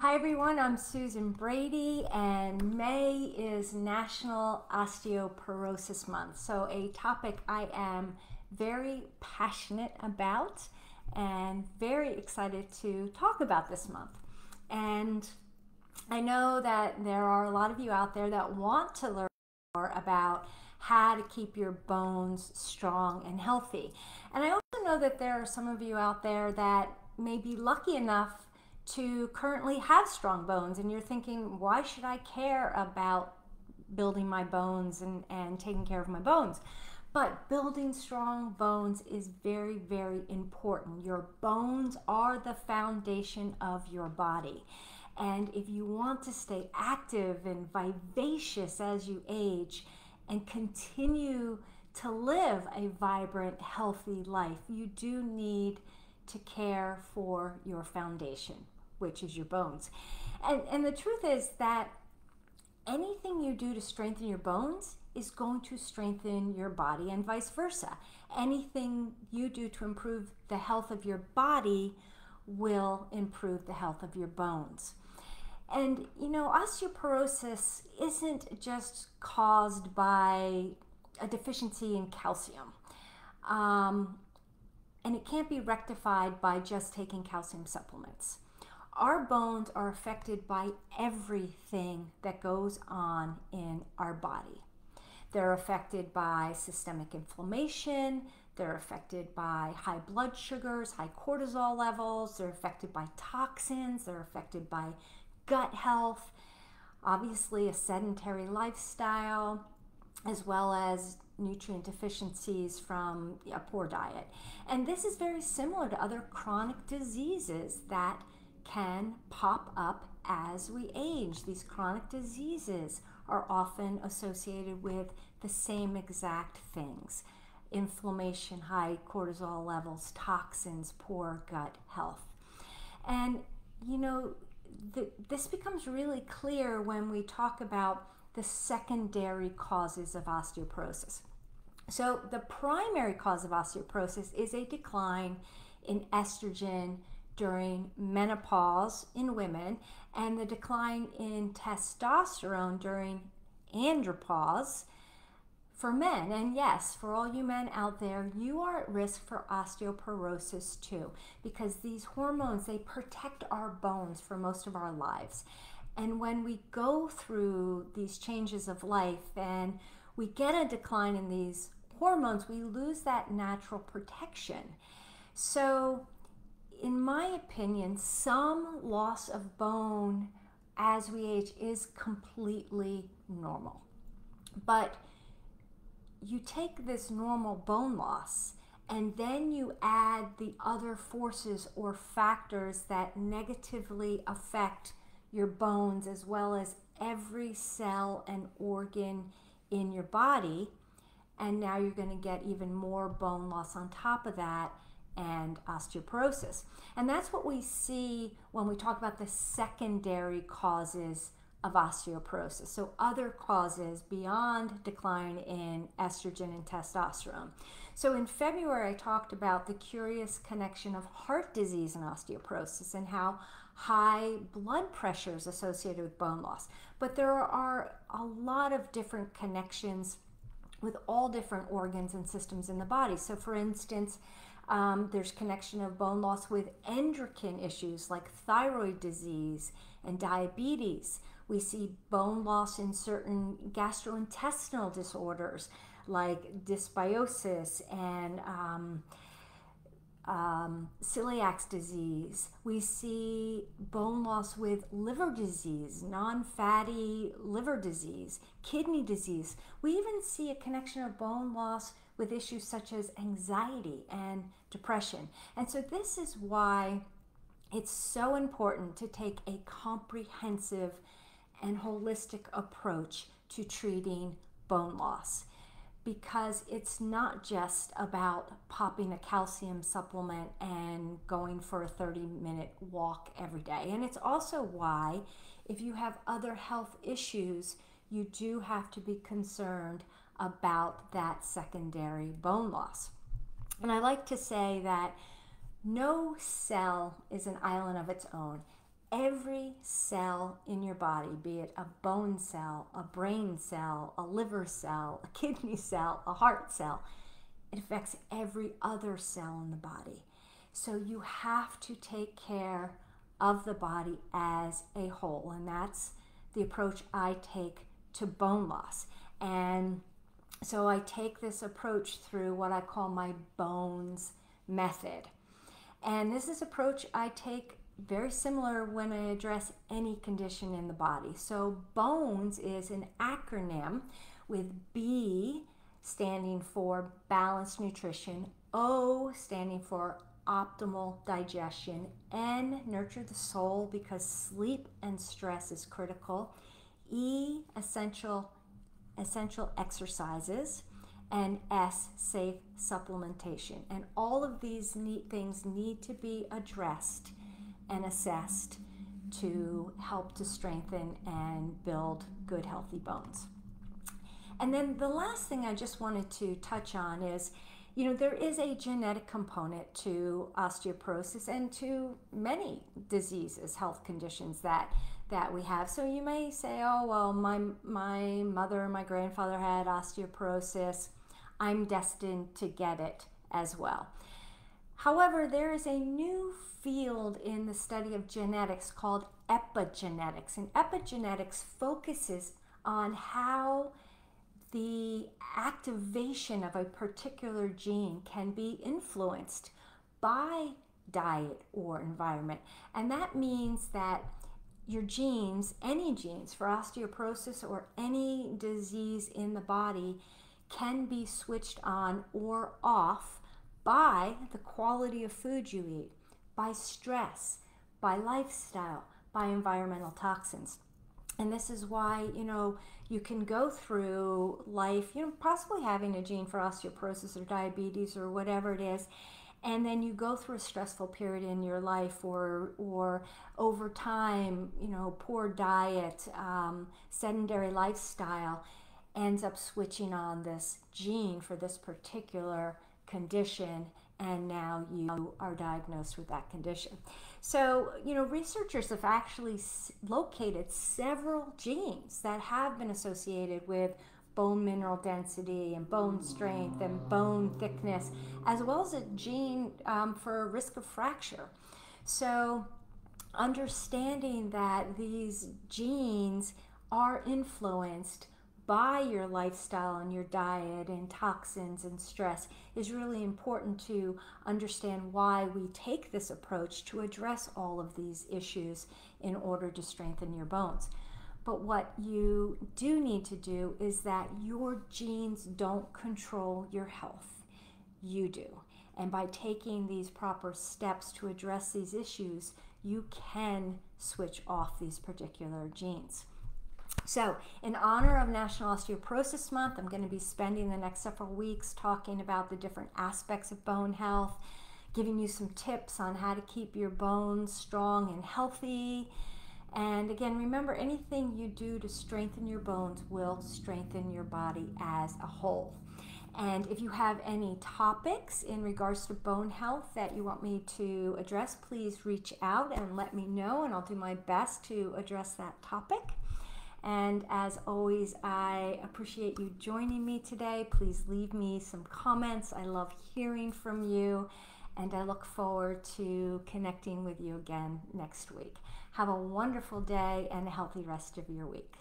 Hi everyone, I'm Susan Brady, and May is National Osteoporosis Month. So, a topic I am very passionate about and very excited to talk about this month. And I know that there are a lot of you out there that want to learn more about how to keep your bones strong and healthy. And I also know that there are some of you out there that may be lucky enough to currently have strong bones, and you're thinking, why should I care about building my bones and taking care of my bones? But building strong bones is very, very important. Your bones are the foundation of your body. And if you want to stay active and vivacious as you age and continue to live a vibrant, healthy life, you do need to care for your foundation, which is your bones. And the truth is that anything you do to strengthen your bones is going to strengthen your body, and vice versa. Anything you do to improve the health of your body will improve the health of your bones. And osteoporosis isn't just caused by a deficiency in calcium. And it can't be rectified by just taking calcium supplements. Our bones are affected by everything that goes on in our body. They're affected by systemic inflammation, they're affected by high blood sugars, high cortisol levels, they're affected by toxins, they're affected by gut health, obviously a sedentary lifestyle, as well as nutrient deficiencies from a poor diet. And this is very similar to other chronic diseases that can pop up as we age. These chronic diseases are often associated with the same exact things: inflammation, high cortisol levels, toxins, poor gut health. And this becomes really clear when we talk about the secondary causes of osteoporosis. So the primary cause of osteoporosis is a decline in estrogen during menopause in women, and the decline in testosterone during andropause for men. And yes, for all you men out there, you are at risk for osteoporosis too, because these hormones, they protect our bones for most of our lives. And when we go through these changes of life and we get a decline in these hormones, we lose that natural protection. So, in my opinion, some loss of bone as we age is completely normal. But you take this normal bone loss and then you add the other forces or factors that negatively affect your bones, as well as every cell and organ in your body, and now you're going to get even more bone loss on top of that, and osteoporosis. And that's what we see when we talk about the secondary causes of osteoporosis. So other causes beyond decline in estrogen and testosterone. So in February, I talked about the curious connection of heart disease and osteoporosis, and how high blood pressure is associated with bone loss. But there are a lot of different connections with all different organs and systems in the body. So for instance, there's connection of bone loss with endocrine issues like thyroid disease and diabetes. We see bone loss in certain gastrointestinal disorders like dysbiosis and celiac disease. We see bone loss with liver disease, non-fatty liver disease, kidney disease. We even see a connection of bone loss with issues such as anxiety and depression. And so this is why it's so important to take a comprehensive and holistic approach to treating bone loss, because it's not just about popping a calcium supplement and going for a 30-minute walk every day. And it's also why, if you have other health issues, you do have to be concerned about that secondary bone loss. And I like to say that no cell is an island of its own. every cell in your body, be it a bone cell, a brain cell, a liver cell, a kidney cell, a heart cell. It affects every other cell in the body. So you have to take care of the body as a whole, and that's the approach I take to bone loss. And so I take this approach through what I call my bones method. And this is approach I take very similar when I address any condition in the body. So bones is an acronym with B standing for balanced nutrition, O standing for optimal digestion, N, nurture the soul because sleep and stress is critical, E, essential exercises, and S, safe supplementation. And all of these things need to be addressed and assessed to help to strengthen and build good, healthy bones. And then the last thing I just wanted to touch on is, there is a genetic component to osteoporosis and to many diseases, health conditions that we have. So you may say, oh, well, my mother and my grandfather had osteoporosis. I'm destined to get it as well. However, there is a new field in the study of genetics called epigenetics. And epigenetics focuses on how the activation of a particular gene can be influenced by diet or environment. And that means that your genes, any genes for osteoporosis or any disease in the body, can be switched on or off by the quality of food you eat, by stress, by lifestyle, by environmental toxins. And this is why, you can go through life, possibly having a gene for osteoporosis or diabetes or whatever it is, and then you go through a stressful period in your life or over time, poor diet, sedentary lifestyle ends up switching on this gene for this particular condition, and now you are diagnosed with that condition. So, researchers have actually located several genes that have been associated with bone mineral density and bone strength and bone thickness, as well as a gene for risk of fracture. So, understanding that these genes are influenced by your lifestyle and your diet and toxins and stress is really important to understand why we take this approach to address all of these issues in order to strengthen your bones. But what you do need to do is that your genes don't control your health. You do. And by taking these proper steps to address these issues, you can switch off these particular genes. So, in honor of National Osteoporosis Month, I'm going to be spending the next several weeks talking about the different aspects of bone health, giving you some tips on how to keep your bones strong and healthy. And again, remember, anything you do to strengthen your bones will strengthen your body as a whole. And if you have any topics in regards to bone health that you want me to address, please reach out and let me know, and I'll do my best to address that topic. And as always, I appreciate you joining me today. Please leave me some comments. I love hearing from you, and I look forward to connecting with you again next week. Have a wonderful day and a healthy rest of your week.